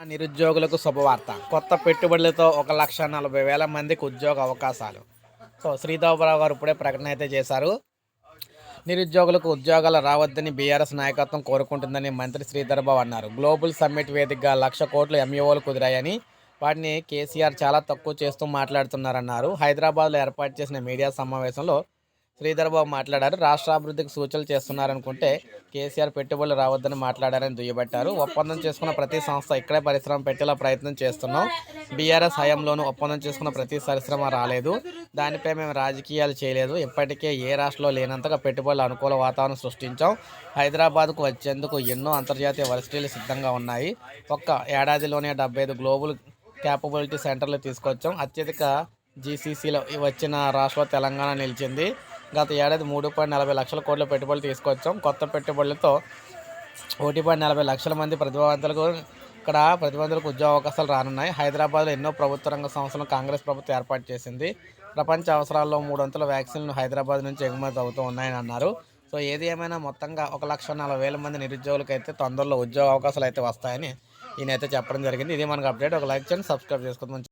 నిరుద్యోగులకు శుభవార్త. కొత్త పెట్టుబడులతో 1,40,000 మందికి ఉద్యోగ అవకాశాలు. సో శ్రీధర్‌బాబు గారు ఇప్పుడే ప్రకటన అయితే చేశారు. నిరుద్యోగులకు ఉద్యోగాలు రావద్దని బీఆర్ఎస్ నాయకత్వం కోరుకుంటుందని మంత్రి శ్రీధర్‌బాబు అన్నారు. గ్లోబల్ సమ్మిట్ వేదికగా 1,00,000 కోట్లు ఎంఓయూలు కుదిరాయని, వాటిని కేసీఆర్ చాలా తక్కువ చేస్తూ మాట్లాడుతున్నారన్నారు. హైదరాబాద్లో ఏర్పాటు చేసిన మీడియా సమావేశంలో శ్రీధర్‌బాబు మాట్లాడారు. రాష్ట్రాభివృద్ధికి సూచనలు చేస్తున్నారనుకుంటే కేసీఆర్ పెట్టుబడులు రావద్దని మాట్లాడారని దుయ్యబట్టారు. ఒప్పందం చేసుకున్న ప్రతి సంస్థ ఇక్కడే పరిశ్రమ పెట్టేలా ప్రయత్నం చేస్తున్నాం. బీఆర్ఎస్ హయాంలోనూ ఒప్పందం చేసుకున్న ప్రతి పరిశ్రమ రాలేదు. దానిపై మేము రాజకీయాలు చేయలేదు. ఇప్పటికే ఏ రాష్ట్రంలో లేనంతగా పెట్టుబడుల అనుకూల వాతావరణం సృష్టించాం. హైదరాబాద్కు వచ్చేందుకు ఎన్నో అంతర్జాతీయ వర్సిటీలు సిద్ధంగా ఉన్నాయి. ఒక్క ఏడాదిలోనే 75 గ్లోబల్ క్యాపబిలిటీ సెంటర్లు తీసుకొచ్చాం. అత్యధిక జీసీసీలో వచ్చిన రాష్ట్రంలో తెలంగాణ నిలిచింది. గత ఏడాది 3.40 లక్షల కోట్ల పెట్టుబడులు తీసుకొచ్చాం. కొత్త పెట్టుబడులతో 1.40 లక్షల మంది ప్రతిభావంతులకు ఉద్యోగ అవకాశాలు రానున్నాయి. హైదరాబాద్లో ఎన్నో ప్రభుత్వ రంగ సంస్థలను కాంగ్రెస్ ప్రభుత్వం ఏర్పాటు చేసింది. ప్రపంచ అవసరాల్లో 300 వ్యాక్సిన్లు హైదరాబాద్ నుంచి ఎగుమతి అవుతూ ఉన్నాయని అన్నారు. సో ఏది ఏమైనా మొత్తంగా 1,40,000 మంది నిరుద్యోగులకు అయితే తొందరలో ఉద్యోగ అవకాశాలు అయితే వస్తాయని ఈయనైతే చెప్పడం జరిగింది. ఇది మనకు అప్డేట్. ఒక లైక్ చేయండి, సబ్స్క్రైబ్ చేసుకోండి.